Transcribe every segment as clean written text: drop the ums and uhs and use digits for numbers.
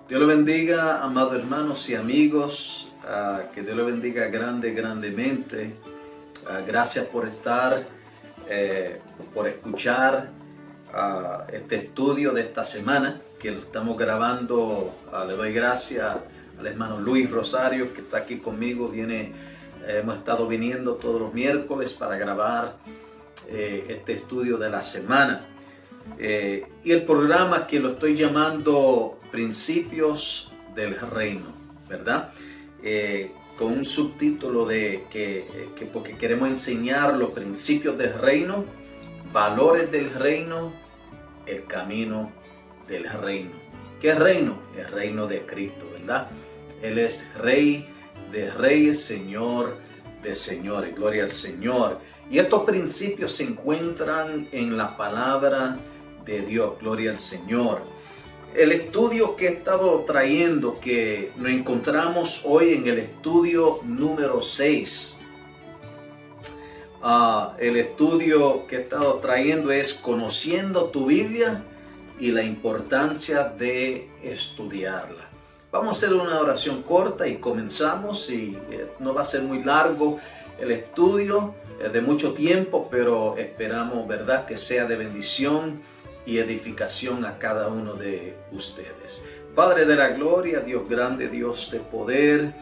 Dios le bendiga, amados hermanos y amigos. Que Dios le bendiga grandemente. Gracias por estar, por escuchar este estudio de esta semana, que lo estamos grabando. Le doy gracias al hermano Luis Rosario, que está aquí conmigo. Hemos estado viniendo todos los miércoles para grabar este estudio de la semana. Y el programa que lo estoy llamando Principios del Reino, ¿verdad? Con un subtítulo porque queremos enseñar los principios del reino, valores del reino, el camino del reino. ¿Qué reino? El reino de Cristo, ¿verdad? Él es Rey de reyes, Señor de señores. Gloria al Señor. Y estos principios se encuentran en la palabra de Dios. Gloria al Señor. El estudio que he estado trayendo, que nos encontramos hoy en el estudio número 6. El estudio que he estado trayendo es Conociendo tu Biblia y la importancia de estudiarla. Vamos a hacer una oración corta y comenzamos. Y no va a ser muy largo el estudio, de mucho tiempo, pero esperamos, ¿verdad?, que sea de bendición y edificación a cada uno de ustedes. Padre de la gloria, Dios grande, Dios de poder,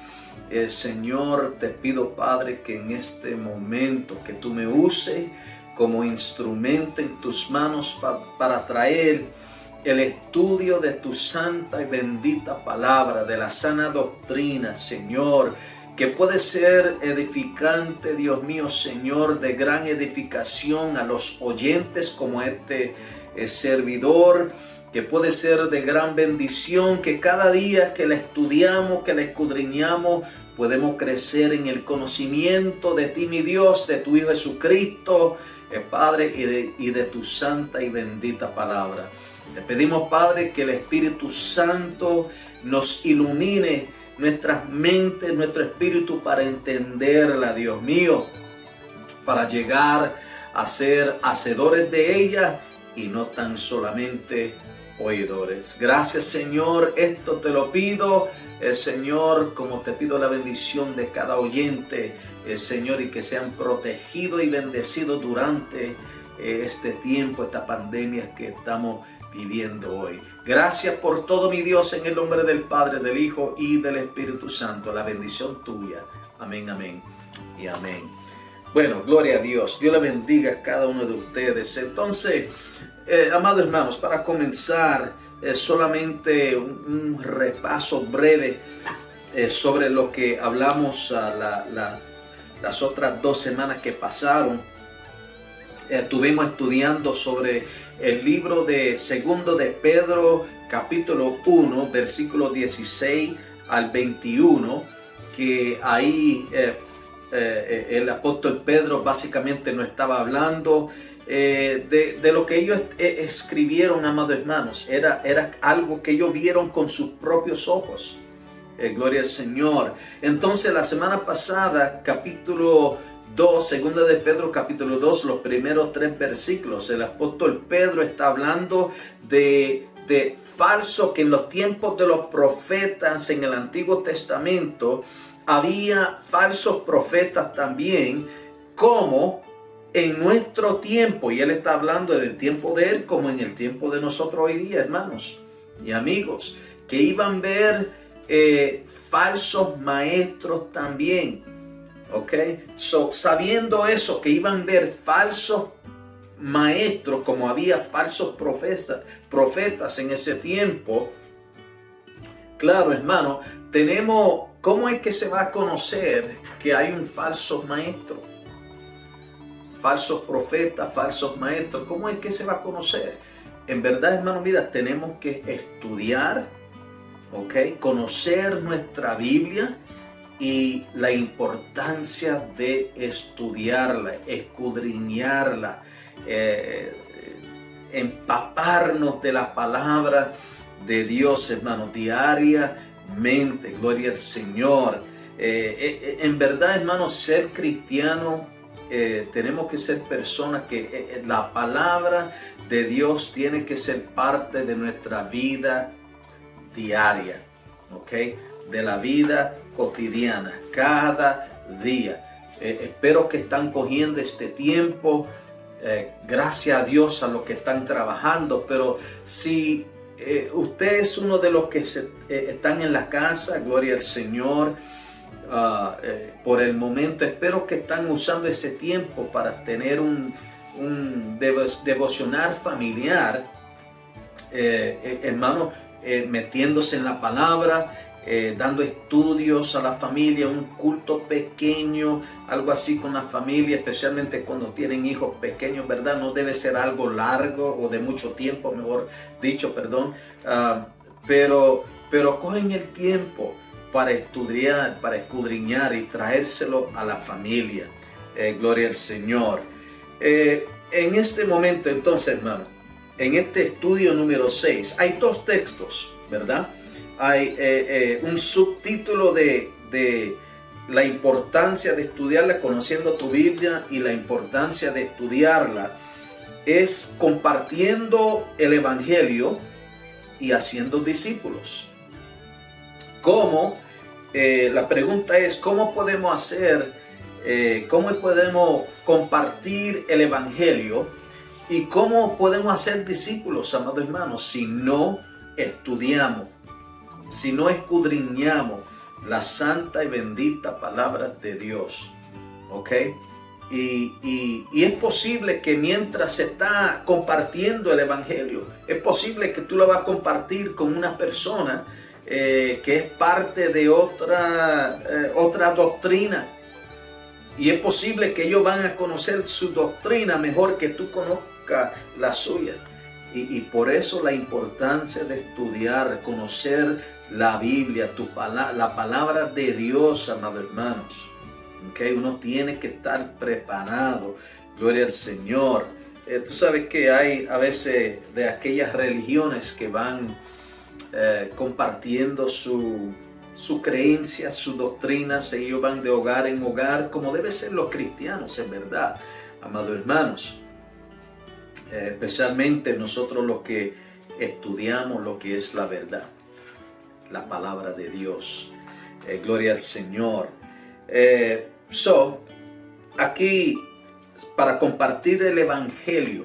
Señor, te pido, Padre, que en este momento que tú me uses como instrumento en tus manos para traer el estudio de tu santa y bendita palabra, de la sana doctrina, Señor, que puede ser edificante, Dios mío, Señor, de gran edificación a los oyentes como este servidor, que puede ser de gran bendición, que cada día que la estudiamos, que la escudriñamos, podemos crecer en el conocimiento de ti, mi Dios, de tu Hijo Jesucristo, Padre, y de tu santa y bendita palabra. Te pedimos, Padre, que el Espíritu Santo nos ilumine nuestras mentes, nuestro espíritu, para entenderla, Dios mío, para llegar a ser hacedores de ella y no tan solamente oidores. Gracias, Señor, esto te lo pido, Señor, como te pido la bendición de cada oyente, Señor, y que sean protegidos y bendecidos durante este tiempo, esta pandemia que estamos viviendo hoy. Gracias por todo, mi Dios, en el nombre del Padre, del Hijo y del Espíritu Santo. La bendición tuya. Amén, amén y amén. Bueno, gloria a Dios. Dios le bendiga a cada uno de ustedes. Entonces, amados hermanos, para comenzar, solamente un repaso breve sobre lo que hablamos las otras 2 semanas que pasaron. Estuvimos estudiando sobre el libro de Segundo de Pedro, capítulo 1, versículo 16 al 21, que ahí el apóstol Pedro básicamente nos estaba hablando de lo que ellos escribieron, amados hermanos. Era algo que ellos vieron con sus propios ojos. Gloria al Señor. Entonces, la semana pasada, capítulo 2, segunda de Pedro, capítulo 2, los primeros 3 versículos, el apóstol Pedro está hablando de falso, que en los tiempos de los profetas en el Antiguo Testamento había falsos profetas también, como en nuestro tiempo, y él está hablando del tiempo de él como en el tiempo de nosotros hoy día, hermanos y amigos, que iban a ver falsos maestros también. Ok, sabiendo eso, que iban a ver falsos maestros, como había falsos profetas en ese tiempo. Claro, hermano, ¿cómo es que se va a conocer que hay un falso maestro? Falsos profetas, falsos maestros, ¿cómo es que se va a conocer? En verdad, hermano, mira, tenemos que estudiar, ok, conocer nuestra Biblia, y la importancia de estudiarla, escudriñarla, empaparnos de la palabra de Dios, hermano, diariamente. Gloria al Señor. En verdad, hermano, ser cristiano, tenemos que ser personas que la palabra de Dios tiene que ser parte de nuestra vida diaria, ¿ok? De la vida cotidiana, cada día. Espero que están cogiendo este tiempo. Gracias a Dios a los que están trabajando, pero si usted es uno de los que están en la casa, gloria al Señor, por el momento espero que están usando ese tiempo para tener un devocional familiar, hermano, metiéndose en la palabra, dando estudios a la familia, un culto pequeño, algo así con la familia, especialmente cuando tienen hijos pequeños, ¿verdad? No debe ser algo largo o de mucho tiempo, mejor dicho, perdón, pero cogen el tiempo para estudiar, para escudriñar y traérselo a la familia. Gloria al Señor. En este momento, entonces, hermano, en este estudio número 6, hay dos textos, ¿verdad? Hay un subtítulo de la importancia de estudiarla, conociendo tu Biblia, y la importancia de estudiarla es compartiendo el Evangelio y haciendo discípulos. ¿Cómo? La pregunta es, ¿cómo podemos hacer, cómo podemos compartir el Evangelio y cómo podemos hacer discípulos, amados hermanos, si no estudiamos, si no escudriñamos la santa y bendita palabra de Dios? ¿Ok? Y es posible que mientras se está compartiendo el Evangelio, es posible que tú lo vas a compartir con una persona que es parte de otra doctrina. Y es posible que ellos van a conocer su doctrina mejor que tú conozcas la suya. Y por eso la importancia de estudiar, conocer la Biblia, la palabra de Dios, amados hermanos. ¿Okay? Uno tiene que estar preparado. Gloria al Señor. Tú sabes que hay a veces de aquellas religiones que van compartiendo su creencia, sus doctrinas. Ellos van de hogar en hogar, como deben ser los cristianos, es verdad, amados hermanos. Especialmente nosotros los que estudiamos lo que es la verdad, la palabra de Dios. Gloria al Señor. Aquí para compartir el Evangelio,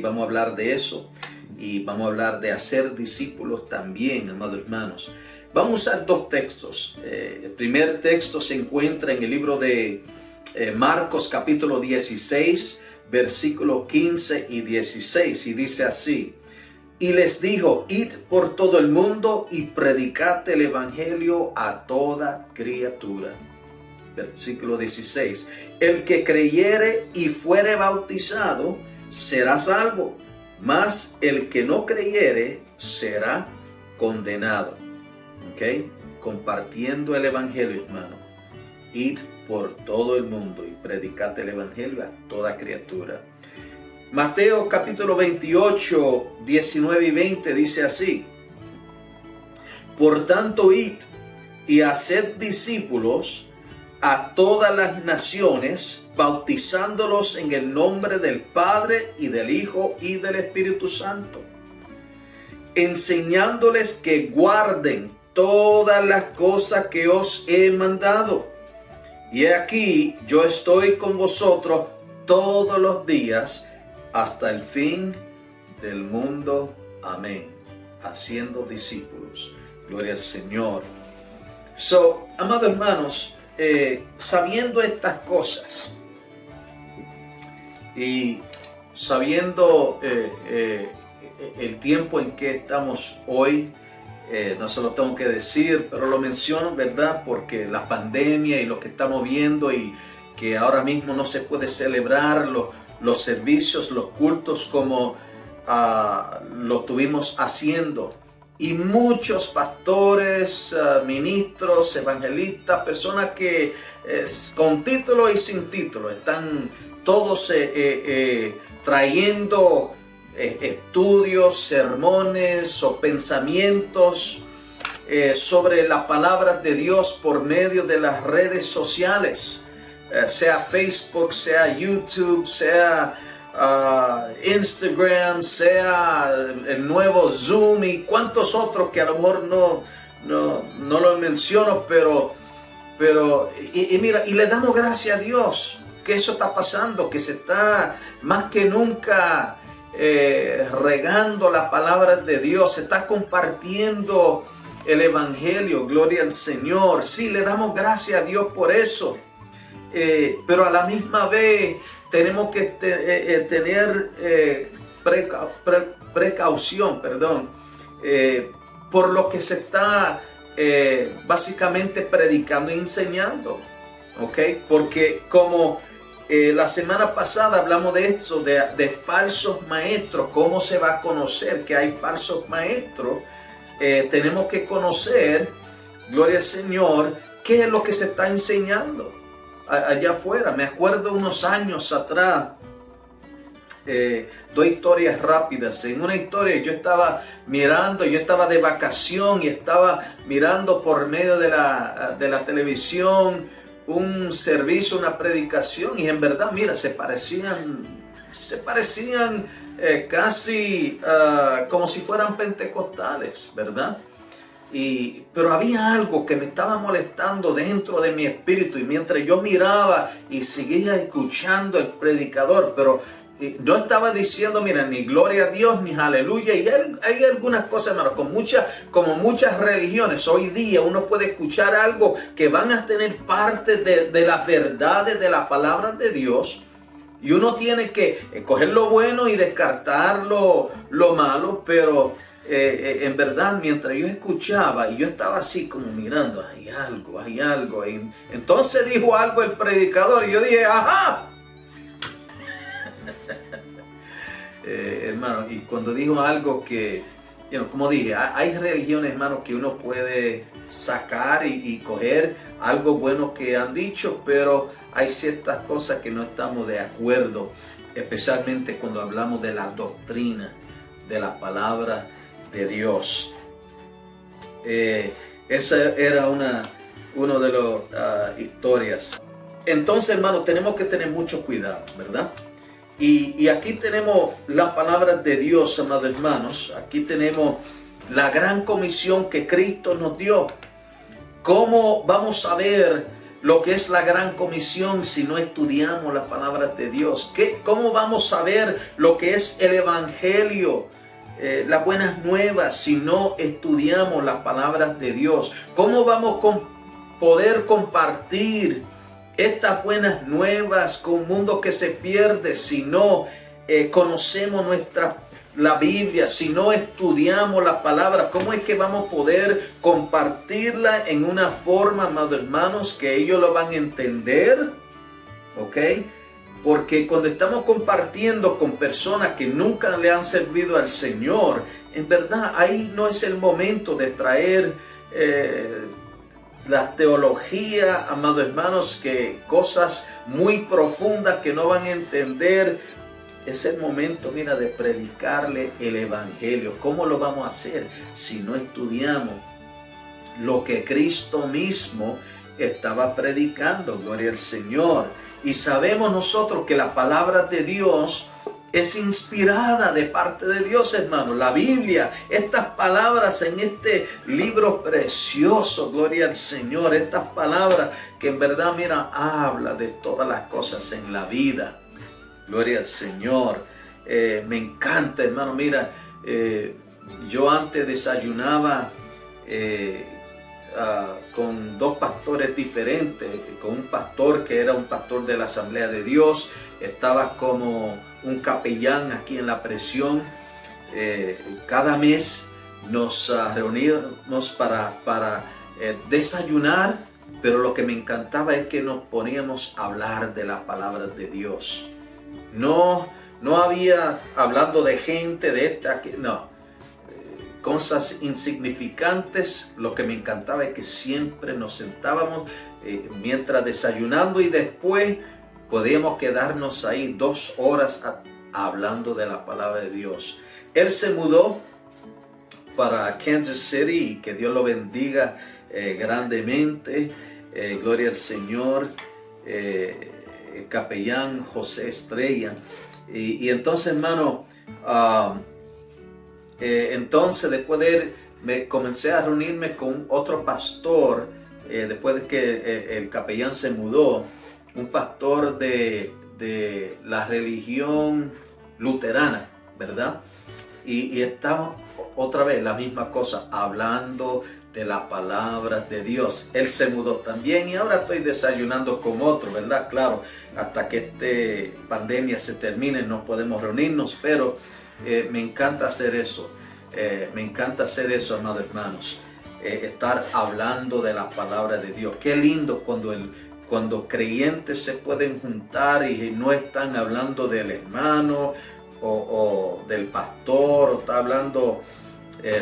vamos a hablar de eso y vamos a hablar de hacer discípulos también, amados hermanos. Vamos a usar dos textos. El primer texto se encuentra en el libro de Marcos capítulo 16, versículos 15 y 16, y dice así: y les dijo, id por todo el mundo y predicad el Evangelio a toda criatura. Versículo 16, el que creyere y fuere bautizado será salvo, mas el que no creyere será condenado. Compartiendo el Evangelio, hermano. Id por todo el mundo y predicad el Evangelio a toda criatura. Mateo capítulo 28, 19 y 20 dice así: por tanto, id y haced discípulos a todas las naciones, bautizándolos en el nombre del Padre y del Hijo y del Espíritu Santo, enseñándoles que guarden todas las cosas que os he mandado. Y he aquí, yo estoy con vosotros todos los días hasta el fin del mundo. Amén. Haciendo discípulos. Gloria al Señor. Amados hermanos, sabiendo estas cosas y sabiendo el tiempo en que estamos hoy, no se lo tengo que decir, pero lo menciono, ¿verdad? Porque la pandemia y lo que estamos viendo, y que ahora mismo no se puede celebrar los servicios, los cultos como lo estuvimos haciendo. Y muchos pastores, ministros, evangelistas, personas que con título y sin título están todos trayendo estudios, sermones o pensamientos sobre las palabras de Dios por medio de las redes sociales, sea Facebook, sea YouTube, sea Instagram, sea el nuevo Zoom y cuantos otros que a lo mejor no lo menciono, pero mira, y le damos gracias a Dios que eso está pasando, que se está más que nunca regando la palabra de Dios, se está compartiendo el evangelio, gloria al Señor. Sí, le damos gracias a Dios por eso, pero a la misma vez tenemos que tener precaución, por lo que se está básicamente predicando e enseñando, ¿ok? Porque como la semana pasada hablamos de esto, de falsos maestros, cómo se va a conocer que hay falsos maestros. Tenemos que conocer, gloria al Señor, qué es lo que se está enseñando allá afuera. Me acuerdo unos años atrás, dos historias rápidas. En una historia yo estaba mirando, yo estaba de vacación y estaba mirando por medio de la televisión un servicio, una predicación, y en verdad, mira, se parecían casi como si fueran pentecostales, ¿verdad? Pero había algo que me estaba molestando dentro de mi espíritu, y mientras yo miraba y seguía escuchando el predicador, pero no estaba diciendo, mira, ni gloria a Dios, ni aleluya. Y hay algunas cosas, hermano, como muchas religiones, hoy día uno puede escuchar algo que van a tener parte de las verdades de la palabra de Dios, y uno tiene que coger lo bueno y descartar lo malo. Pero en verdad, mientras yo escuchaba y yo estaba así como mirando, hay algo. Y entonces dijo algo el predicador y yo dije, ¡ajá! Hermano, y cuando dijo algo que, como dije, hay religiones, hermano, que uno puede sacar y coger algo bueno que han dicho, pero hay ciertas cosas que no estamos de acuerdo, especialmente cuando hablamos de la doctrina de la palabra de Dios. Esa era una de las historias. Entonces, hermano, tenemos que tener mucho cuidado, ¿verdad? Y aquí tenemos las palabras de Dios, amados hermanos. Aquí tenemos la gran comisión que Cristo nos dio. ¿Cómo vamos a ver lo que es la gran comisión si no estudiamos las palabras de Dios? ¿Cómo vamos a ver lo que es el evangelio, las buenas nuevas, si no estudiamos las palabras de Dios? ¿Cómo vamos a poder compartir estas buenas nuevas con un mundo que se pierde si no conocemos la Biblia, si no estudiamos la palabra? ¿Cómo es que vamos a poder compartirla en una forma, amados hermanos, que ellos lo van a entender? ¿Ok? Porque cuando estamos compartiendo con personas que nunca le han servido al Señor, en verdad ahí no es el momento de traer la teología, amados hermanos, que cosas muy profundas que no van a entender. Es el momento, mira, de predicarle el evangelio. ¿Cómo lo vamos a hacer si no estudiamos lo que Cristo mismo estaba predicando? Gloria al Señor. Y sabemos nosotros que la palabra de Dios es inspirada de parte de Dios, hermano. La Biblia, estas palabras en este libro precioso, gloria al Señor, estas palabras que en verdad, mira, habla de todas las cosas en la vida. Gloria al Señor. Me encanta, hermano. Mira, yo antes desayunaba con dos pastores diferentes, con un pastor que era un pastor de la Asamblea de Dios, estaba como un capellán aquí en la presión. Cada mes nos reuníamos para desayunar, pero lo que me encantaba es que nos poníamos a hablar de la palabra de Dios. No había hablando de gente, de esta, no. Cosas insignificantes. Lo que me encantaba es que siempre nos sentábamos mientras desayunando, y después podíamos quedarnos ahí 2 horas hablando de la palabra de Dios. Él se mudó para Kansas City, y que Dios lo bendiga grandemente. Gloria al Señor. El capellán José Estrella. Y entonces, hermano, entonces después de él, me comencé a reunirme con otro pastor, después de que el capellán se mudó, un pastor de la religión luterana, ¿verdad? Y estaba otra vez la misma cosa, hablando de la palabra de Dios. Él se mudó también y ahora estoy desayunando con otro, ¿verdad? Claro, hasta que esta pandemia se termine no podemos reunirnos, pero me encanta hacer eso. Me encanta hacer eso, amados hermanos. Estar hablando de la palabra de Dios. Qué lindo cuando creyentes se pueden juntar y no están hablando del hermano o del pastor, o está hablando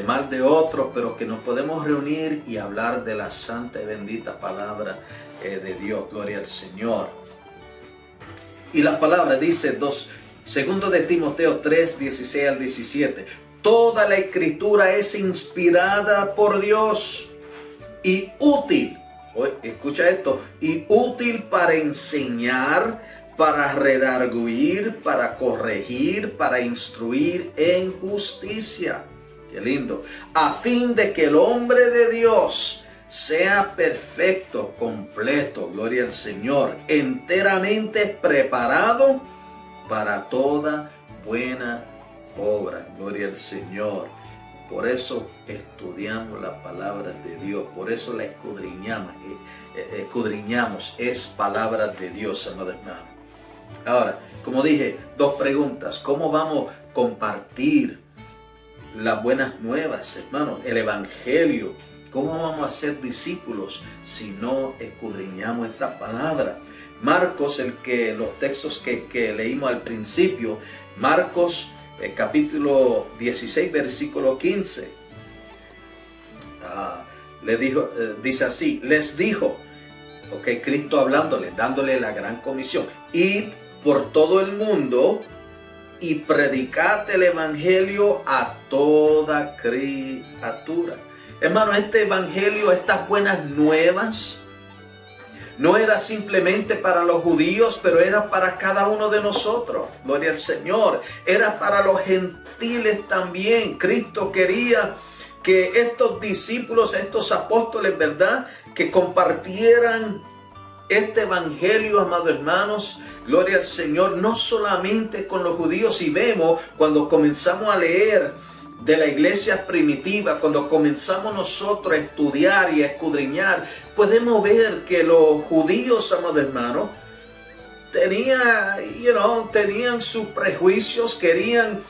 mal de otros, pero que nos podemos reunir y hablar de la santa y bendita palabra de Dios. Gloria al Señor. Y la palabra dice, segundo de Timoteo 3, 16 al 17. Toda la escritura es inspirada por Dios y útil. Escucha esto. Y útil para enseñar, para redarguir, para corregir, para instruir en justicia. Qué lindo. A fin de que el hombre de Dios sea perfecto, completo, gloria al Señor, enteramente preparado para toda buena obra, gloria al Señor. Por eso estudiamos la palabra de Dios, por eso la escudriñamos, es palabra de Dios, amado hermano. Ahora, como dije, dos preguntas. ¿Cómo vamos a compartir las buenas nuevas, hermano? El evangelio. ¿Cómo vamos a ser discípulos si no escudriñamos esta palabra? Marcos, los textos que leímos al principio, Marcos capítulo 16, versículo 15. Dice así, les dijo, Cristo hablándole, dándole la gran comisión, id por todo el mundo y predicad el evangelio a toda criatura. Hermano, este evangelio, estas buenas nuevas, no era simplemente para los judíos, pero era para cada uno de nosotros. Gloria al Señor. Era para los gentiles también. Cristo quería que estos discípulos, estos apóstoles, ¿verdad?, que compartieran este evangelio, amados hermanos, gloria al Señor, no solamente con los judíos. Y vemos cuando comenzamos a leer de la iglesia primitiva, cuando comenzamos nosotros a estudiar y a escudriñar, podemos ver que los judíos, amados hermanos, tenían sus prejuicios, querían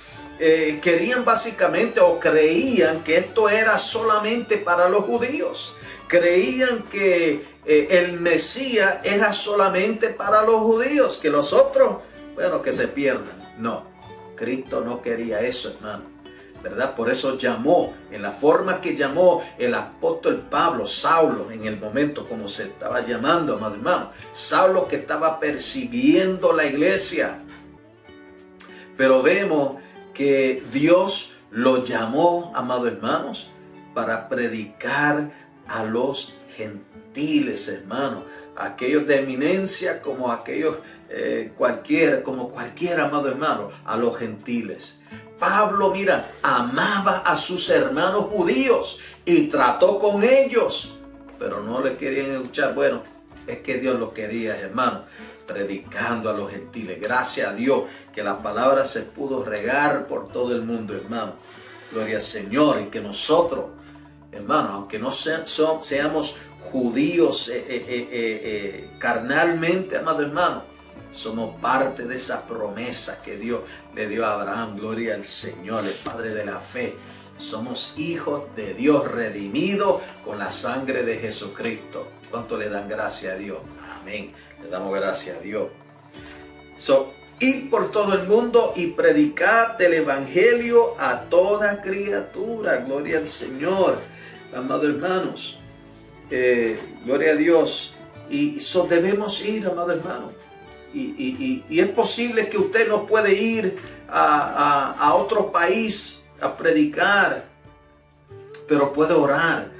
básicamente, o creían que esto era solamente para los judíos. Creían que el Mesías era solamente para los judíos, que los otros, que se pierdan. No, Cristo no quería eso, hermano, ¿verdad? Por eso llamó, en la forma que llamó el apóstol Pablo, Saulo, en el momento como se estaba llamando, amado hermano, Saulo, que estaba persiguiendo la iglesia. Pero vemos que Dios lo llamó, amados hermanos, para predicar a los gentiles, hermanos, aquellos de eminencia como aquellos cualquiera, amado hermano, a los gentiles. Pablo, mira, amaba a sus hermanos judíos y trató con ellos, pero no le querían escuchar. Bueno, es que Dios lo quería, hermano, predicando a los gentiles. Gracias a Dios que la palabra se pudo regar por todo el mundo, hermano. Gloria al Señor. Y que nosotros, hermano, aunque no seamos judíos carnalmente, amado hermano, somos parte de esa promesa que Dios le dio a Abraham. Gloria al Señor, el Padre de la fe. Somos hijos de Dios, redimidos con la sangre de Jesucristo. ¿Cuánto le dan gracias a Dios? Amén. Le damos gracias a Dios. Ir por todo el mundo y predicar el evangelio a toda criatura. Gloria al Señor. Amados hermanos, gloria a Dios. Y debemos ir, amados hermanos. Y es posible que usted no puede ir a otro país a predicar, pero puede orar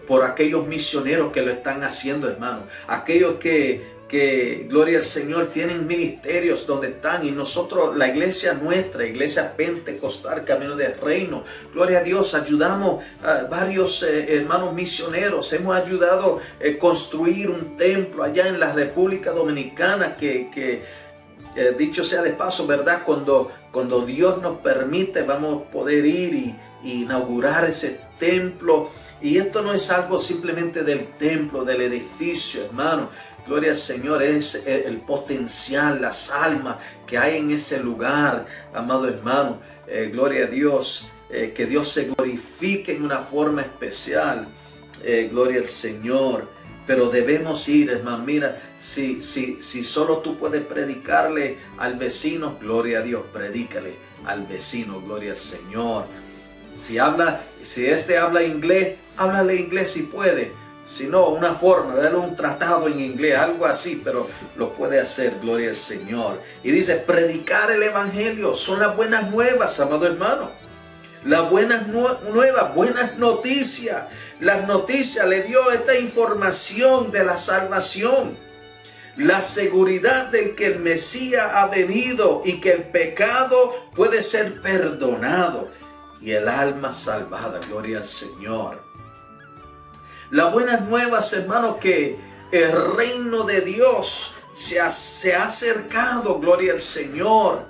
por aquellos misioneros que lo están haciendo, hermano. Aquellos que gloria al Señor, tienen ministerios donde están, y nosotros, la iglesia nuestra, iglesia pentecostal, Camino del Reino, gloria a Dios, ayudamos a varios hermanos misioneros, hemos ayudado a construir un templo allá en la República Dominicana que dicho sea de paso, ¿verdad? Cuando Dios nos permite, vamos a poder ir y inaugurar ese templo. Y esto no es algo simplemente del templo, del edificio, hermano. Gloria al Señor, es el potencial, las almas que hay en ese lugar, amado hermano. Gloria a Dios, que Dios se glorifique en una forma especial. Gloria al Señor. Pero debemos ir, hermano. Mira, si solo tú puedes predicarle al vecino, gloria a Dios, predícale al vecino, gloria al Señor. Si este habla inglés, háblale inglés si puede. Si no, una forma, darle un tratado en inglés, algo así, pero lo puede hacer, gloria al Señor. Y dice, predicar el evangelio, son las buenas nuevas, amado hermano. Las buenas nuevas, buenas noticias. Las noticias le dio esta información de la salvación. La seguridad de que el Mesías ha venido y que el pecado puede ser perdonado. Y el alma salvada, gloria al Señor. Las buenas nuevas, hermanos, que el reino de Dios se ha acercado, gloria al Señor.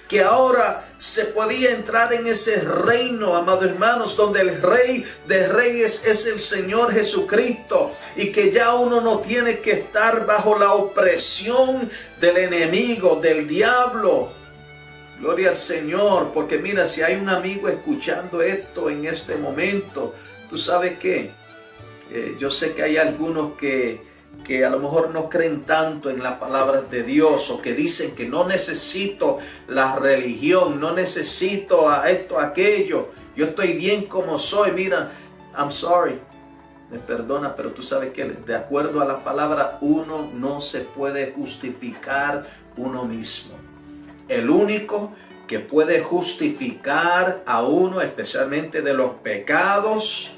Que ahora se podía entrar en ese reino, amados hermanos, donde el Rey de Reyes es el Señor Jesucristo. Y que ya uno no tiene que estar bajo la opresión del enemigo, del diablo. Gloria al Señor, porque mira, si hay un amigo escuchando esto en este momento, ¿tú sabes qué? Yo sé que hay algunos que a lo mejor no creen tanto en las palabras de Dios, o que dicen que no necesito la religión, no necesito a esto, a aquello, yo estoy bien como soy. Mira, I'm sorry, me perdona, pero tú sabes que de acuerdo a la palabra, uno no se puede justificar uno mismo. El único que puede justificar a uno, especialmente de los pecados,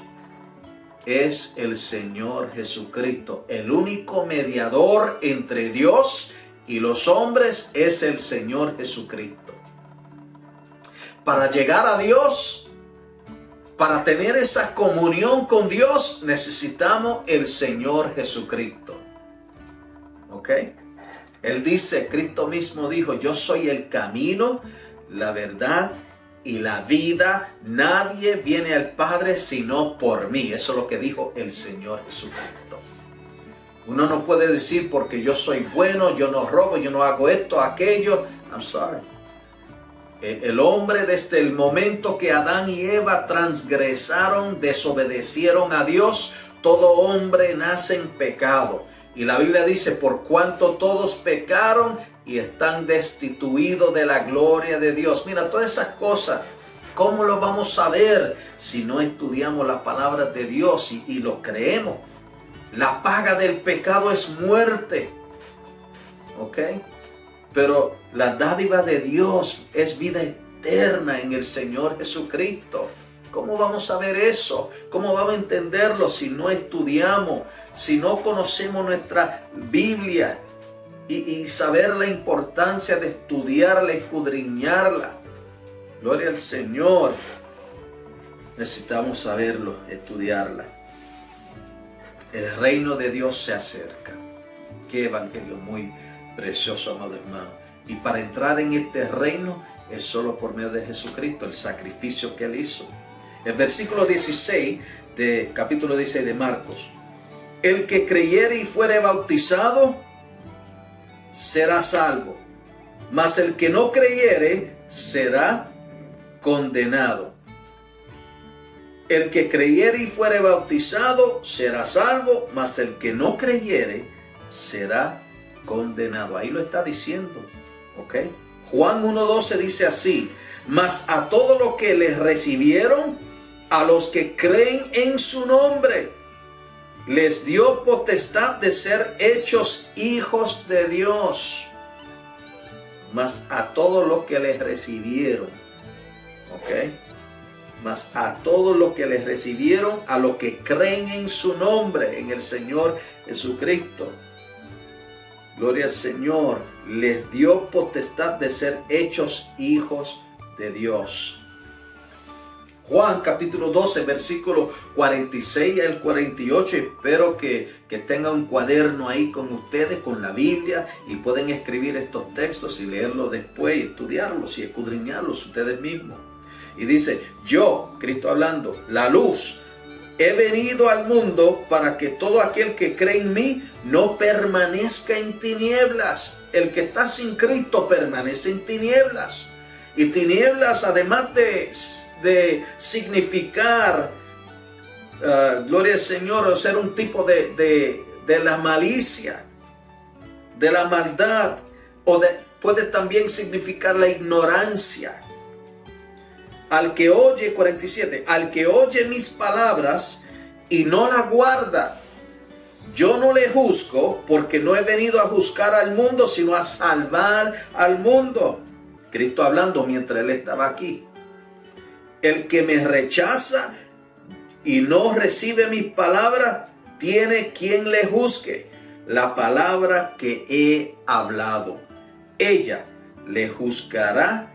es el Señor Jesucristo. El único mediador entre Dios y los hombres es el Señor Jesucristo. Para llegar a Dios, para tener esa comunión con Dios, necesitamos el Señor Jesucristo. ¿Ok? Él dice, Cristo mismo dijo, yo soy el camino, la verdad y la vida. Nadie viene al Padre sino por mí. Eso es lo que dijo el Señor Jesucristo. Uno no puede decir porque yo soy bueno, yo no robo, yo no hago esto, aquello. I'm sorry. El hombre, desde el momento que Adán y Eva transgresaron, desobedecieron a Dios, todo hombre nace en pecado. Y la Biblia dice, por cuanto todos pecaron y están destituidos de la gloria de Dios. Mira, todas esas cosas, ¿cómo lo vamos a ver si no estudiamos las palabras de Dios y lo creemos? La paga del pecado es muerte. ¿Ok? Pero la dádiva de Dios es vida eterna en el Señor Jesucristo. ¿Cómo vamos a ver eso? ¿Cómo vamos a entenderlo si no estudiamos, si no conocemos nuestra Biblia y saber la importancia de estudiarla, escudriñarla? Gloria al Señor. Necesitamos saberlo, estudiarla. El reino de Dios se acerca. Qué evangelio muy precioso, amado hermano. Y para entrar en este reino es solo por medio de Jesucristo, el sacrificio que Él hizo. El versículo 16 de capítulo 16 de Marcos. El que creyere y fuere bautizado será salvo, mas el que no creyere será condenado. El que creyere y fuere bautizado será salvo, mas el que no creyere será condenado. Ahí lo está diciendo, ¿ok? Juan 1:12 dice así: mas a todos los que les recibieron, a los que creen en su nombre, les dio potestad de ser hechos hijos de Dios. Mas a todos los que les recibieron, ¿ok? Mas a todos los que les recibieron, a los que creen en su nombre, en el Señor Jesucristo. gloria al Señor, les dio potestad de ser hechos hijos de Dios. Juan capítulo 12, versículo 46 al 48. Espero que tengan un cuaderno ahí con ustedes, con la Biblia, y pueden escribir estos textos y leerlos después, y estudiarlos y escudriñarlos ustedes mismos. Y dice, yo, Cristo hablando, la luz, he venido al mundo para que todo aquel que cree en mí no permanezca en tinieblas. El que está sin Cristo permanece en tinieblas. Y tinieblas, además de significar, gloria al Señor, o ser un tipo de la malicia, de la maldad, puede también significar la ignorancia. Al que oye, 47, al que oye mis palabras y no las guarda, yo no le juzgo, porque no he venido a juzgar al mundo, sino a salvar al mundo. Cristo hablando mientras él estaba aquí. El que me rechaza y no recibe mis palabras, tiene quien le juzgue. La palabra que he hablado, ella le juzgará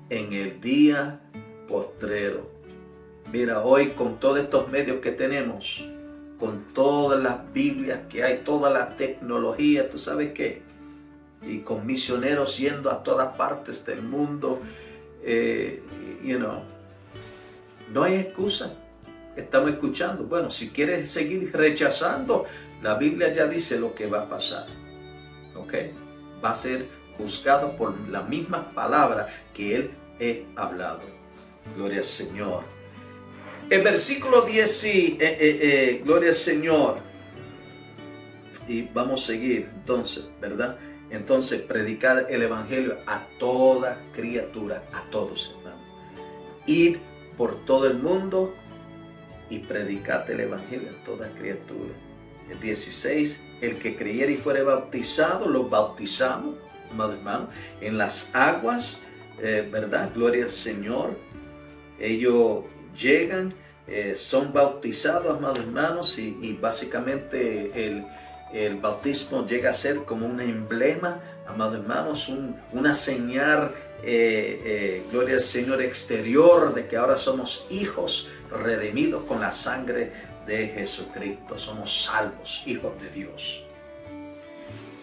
en el día postrero. Mira, hoy con todos estos medios que tenemos, con todas las Biblias que hay, toda la tecnología, ¿tú sabes qué? Y con misioneros yendo a todas partes del mundo, no hay excusa. Estamos escuchando. Bueno, si quieres seguir rechazando, la Biblia ya dice lo que va a pasar. ¿Ok? Va a ser juzgado por la misma palabra que él ha hablado. Gloria al Señor. El versículo 10, gloria al Señor. Y vamos a seguir entonces, ¿verdad? Entonces, predicar el evangelio a toda criatura, a todos, hermanos. Ir por todo el mundo y predicar el evangelio a toda criatura. El 16, el que creyere y fuere bautizado, los bautizamos, amados hermanos, en las aguas, ¿verdad? Gloria al Señor. Ellos llegan, son bautizados, amados hermanos, y básicamente el bautismo llega a ser como un emblema, amados hermanos, una señal, gloria al Señor, exterior de que ahora somos hijos redimidos con la sangre de Jesucristo. Somos salvos, hijos de Dios.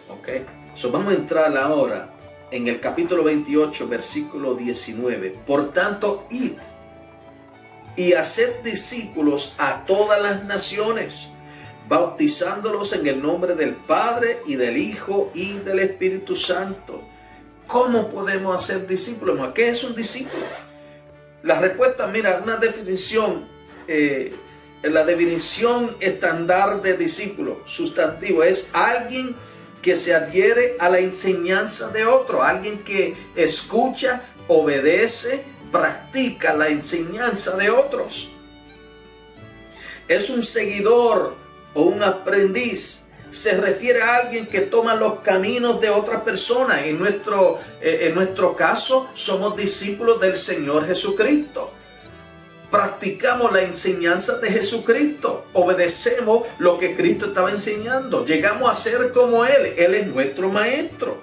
Ok, vamos a entrar ahora en el capítulo 28, versículo 19. Por tanto, id y haced discípulos a todas las naciones, bautizándolos en el nombre del Padre y del Hijo y del Espíritu Santo. ¿Cómo podemos hacer discípulos? ¿Qué es un discípulo? La respuesta, mira, una definición, la definición estándar de discípulo, sustantivo, es alguien que se adhiere a la enseñanza de otro, alguien que escucha, obedece, practica la enseñanza de otros. Es un seguidor o un aprendiz. Se refiere a alguien que toma los caminos de otra persona. En nuestro caso, somos discípulos del Señor Jesucristo. Practicamos la enseñanza de Jesucristo. Obedecemos lo que Cristo estaba enseñando. Llegamos a ser como Él. Él es nuestro maestro.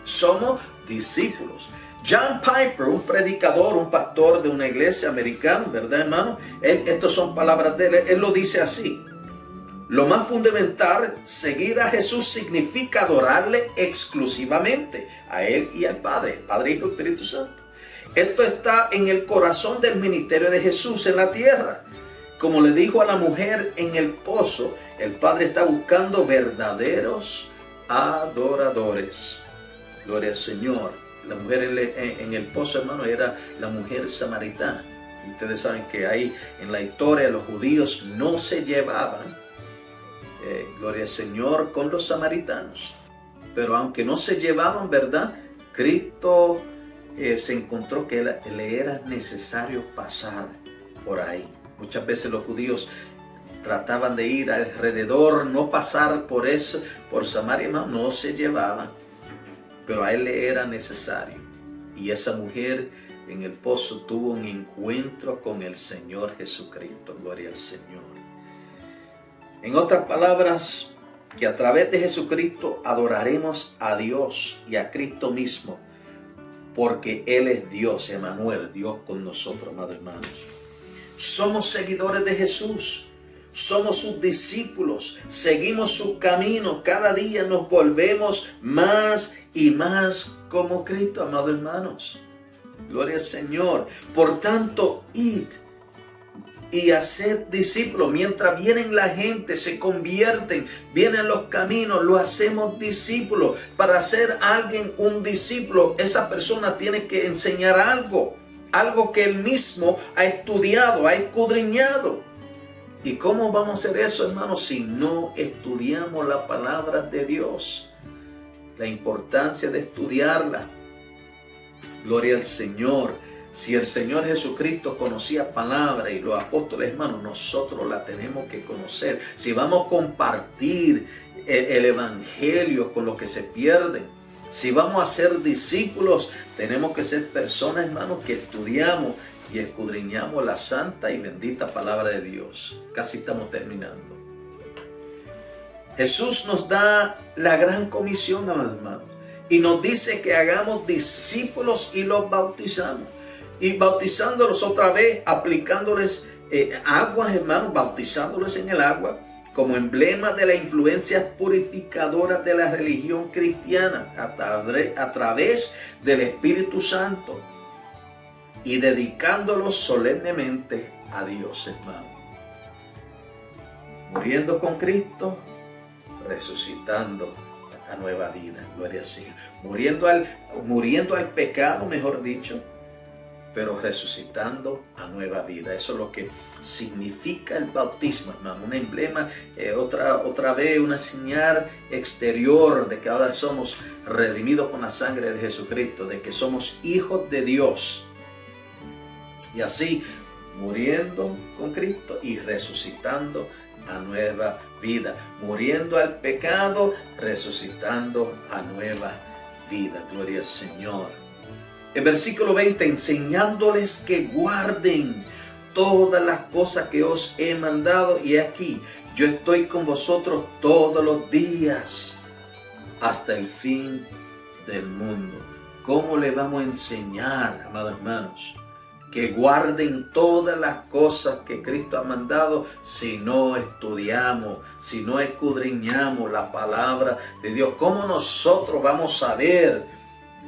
Somos discípulos. John Piper, un predicador, un pastor de una iglesia americana, ¿verdad, hermano? Estas son palabras de él. Él lo dice así. Lo más fundamental, seguir a Jesús significa adorarle exclusivamente a Él y al Padre, Padre, Hijo y Espíritu Santo. Esto está en el corazón del ministerio de Jesús en la tierra. Como le dijo a la mujer en el pozo, el Padre está buscando verdaderos adoradores. Gloria al Señor. La mujer en el pozo, hermano, era la mujer samaritana. Y ustedes saben que ahí en la historia los judíos no se llevaban, gloria al Señor, con los samaritanos. Pero aunque no se llevaban, ¿verdad? Cristo se encontró que le era necesario pasar por ahí. Muchas veces los judíos trataban de ir alrededor, no pasar por eso, por Samaria, no se llevaban. Pero a él le era necesario. Y esa mujer en el pozo tuvo un encuentro con el Señor Jesucristo. Gloria al Señor. En otras palabras, que a través de Jesucristo adoraremos a Dios y a Cristo mismo, porque Él es Dios, Emmanuel, Dios con nosotros, amados hermanos. Somos seguidores de Jesús, somos sus discípulos, seguimos su camino, cada día nos volvemos más y más como Cristo, amados hermanos. Gloria al Señor. Por tanto, id y haced discípulos. Mientras vienen la gente, se convierten, vienen los caminos, lo hacemos discípulos. Para hacer alguien un discípulo, esa persona tiene que enseñar algo que él mismo ha estudiado, ha escudriñado. ¿Y cómo vamos a hacer eso, hermanos, si no estudiamos la palabra de Dios? La importancia de estudiarla. Gloria al Señor. Si el Señor Jesucristo conocía palabra y los apóstoles, hermanos, nosotros la tenemos que conocer. Si vamos a compartir el evangelio con los que se pierden, si vamos a ser discípulos, tenemos que ser personas, hermanos, que estudiamos y escudriñamos la santa y bendita palabra de Dios. Casi estamos terminando. Jesús nos da la gran comisión, amados hermanos, y nos dice que hagamos discípulos y los bautizamos. Y bautizándolos otra vez, aplicándoles aguas, hermanos, bautizándoles en el agua como emblema de la influencia purificadora de la religión cristiana a través del Espíritu Santo y dedicándolos solemnemente a Dios, hermano. Muriendo con Cristo, resucitando a nueva vida, gloria al Señor. Muriendo al pecado, mejor dicho, pero resucitando a nueva vida. Eso es lo que significa el bautismo, hermano. Un emblema, otra vez una señal exterior de que ahora somos redimidos con la sangre de Jesucristo, de que somos hijos de Dios. Y así, muriendo con Cristo y resucitando a nueva vida. Muriendo al pecado, resucitando a nueva vida. Gloria al Señor. El versículo 20, enseñándoles que guarden todas las cosas que os he mandado. Y aquí, yo estoy con vosotros todos los días hasta el fin del mundo. ¿Cómo le vamos a enseñar, amados hermanos, que guarden todas las cosas que Cristo ha mandado si no estudiamos, si no escudriñamos la palabra de Dios? ¿Cómo nosotros vamos a ver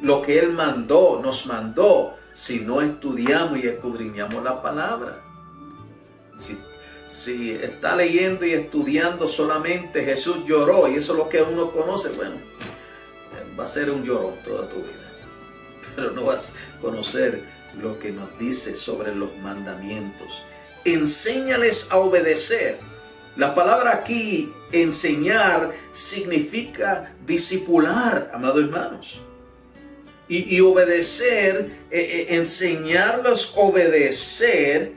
lo que Él nos mandó, si no estudiamos y escudriñamos la palabra? Si está leyendo y estudiando solamente Jesús lloró y eso es lo que uno conoce, bueno, va a ser un llorón toda tu vida, pero no vas a conocer lo que nos dice sobre los mandamientos. Enséñales a obedecer. La palabra aquí, enseñar, significa discipular, amados hermanos. Y obedecer, enseñarlos a obedecer,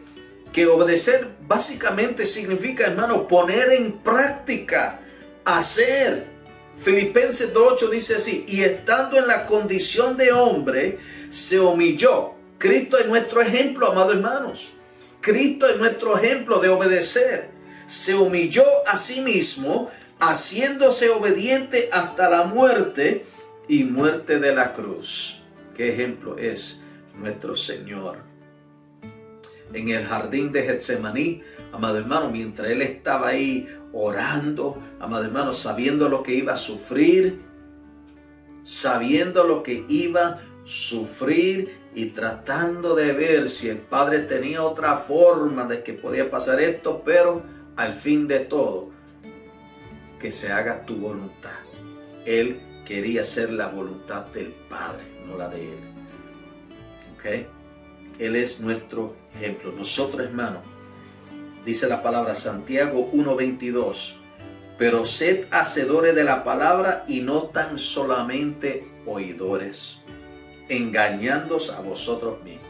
que obedecer básicamente significa, hermano, poner en práctica, hacer. Filipenses 2:8 dice así, y estando en la condición de hombre, se humilló. Cristo es nuestro ejemplo, amados hermanos. Cristo es nuestro ejemplo de obedecer. Se humilló a sí mismo, haciéndose obediente hasta la muerte y muerte de la cruz. ¿Qué ejemplo es nuestro Señor? En el jardín de Getsemaní, amado hermano, mientras Él estaba ahí orando, amado hermano, sabiendo lo que iba a sufrir, y tratando de ver si el Padre tenía otra forma de que podía pasar esto, pero al fin de todo, que se haga tu voluntad. Él quería hacer la voluntad del Padre, no la de Él. ¿Ok? Él es nuestro ejemplo. Nosotros, hermanos, dice la palabra Santiago 1:22, pero sed hacedores de la palabra y no tan solamente oidores, engañándoos a vosotros mismos.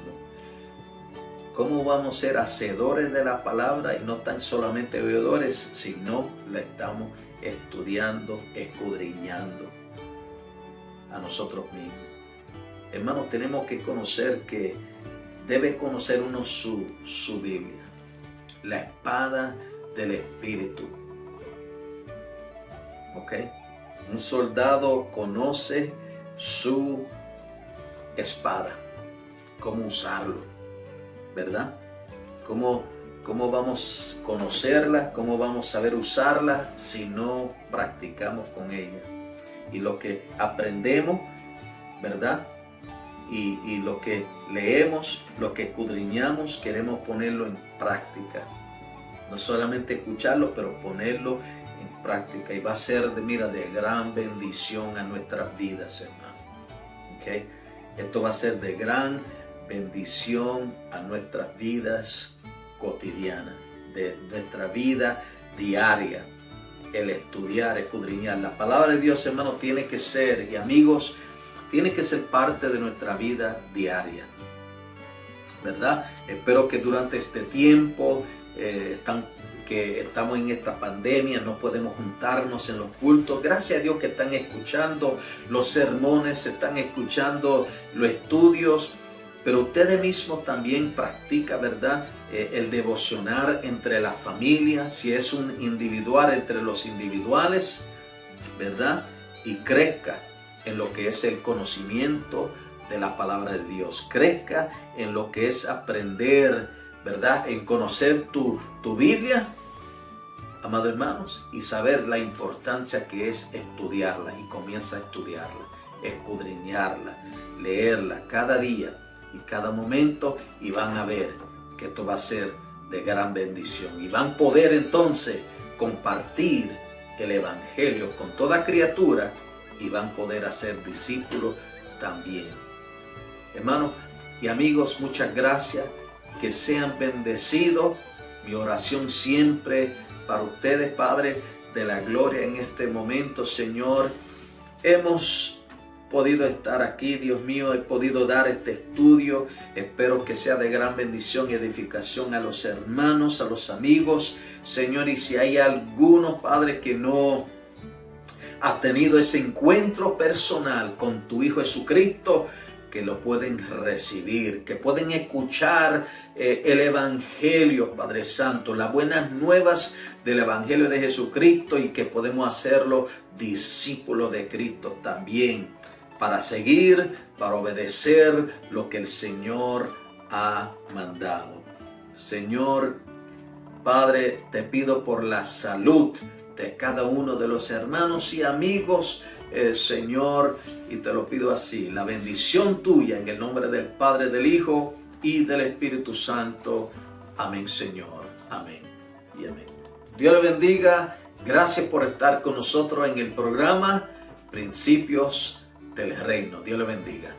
¿Cómo vamos a ser hacedores de la palabra y no tan solamente oidores si no la estamos estudiando, escudriñando a nosotros mismos? Hermanos, tenemos que conocer que debe conocer uno su Biblia, la espada del Espíritu. ¿ok? Un soldado conoce su espada, cómo usarlo, ¿verdad? ¿Cómo vamos a conocerla? ¿Cómo vamos a saber usarla si no practicamos con ella? Y lo que aprendemos, ¿verdad? Y lo que leemos, lo que escudriñamos, queremos ponerlo en práctica. No solamente escucharlo, pero ponerlo en práctica. Y va a ser, de gran bendición a nuestras vidas, hermano. ¿Okay? Esto va a ser de gran bendición a nuestras vidas cotidianas, de nuestra vida diaria. El estudiar, escudriñar. La palabra de Dios, hermano, tiene que ser, y amigos, tiene que ser parte de nuestra vida diaria, ¿verdad? Espero que durante este tiempo que estamos en esta pandemia, no podemos juntarnos en los cultos. Gracias a Dios que están escuchando los sermones, están escuchando los estudios, pero ustedes mismos también practican, ¿verdad? El devocionar entre la familia, si es un individual, entre los individuales, ¿verdad? Y crezca en lo que es el conocimiento de la palabra de Dios. Crezca en lo que es aprender, ¿verdad? En conocer tu Biblia, amados hermanos, y saber la importancia que es estudiarla. Y comienza a estudiarla, escudriñarla, leerla cada día y cada momento, y van a ver que esto va a ser de gran bendición. Y van a poder entonces compartir el evangelio con toda criatura, y van a poder hacer discípulos también. Hermanos y amigos, muchas gracias. Que sean bendecidos. Mi oración siempre para ustedes, Padre de la gloria, en este momento, Señor. Hemos podido estar aquí, Dios mío, he podido dar este estudio. Espero que sea de gran bendición y edificación a los hermanos, a los amigos, Señor. Y si hay alguno, Padre, que no ha tenido ese encuentro personal con tu Hijo Jesucristo, que lo pueden recibir, que pueden escuchar el Evangelio, Padre Santo, las buenas nuevas del Evangelio de Jesucristo, y que podemos hacerlo discípulos de Cristo también, para seguir, para obedecer lo que el Señor ha mandado. Señor, Padre, te pido por la salud de cada uno de los hermanos y amigos, Señor, y te lo pido así, la bendición tuya en el nombre del Padre, del Hijo y del Espíritu Santo. Amén, Señor. Amén y amén. Dios le bendiga. Gracias por estar con nosotros en el programa Principios del Reino. Dios le bendiga.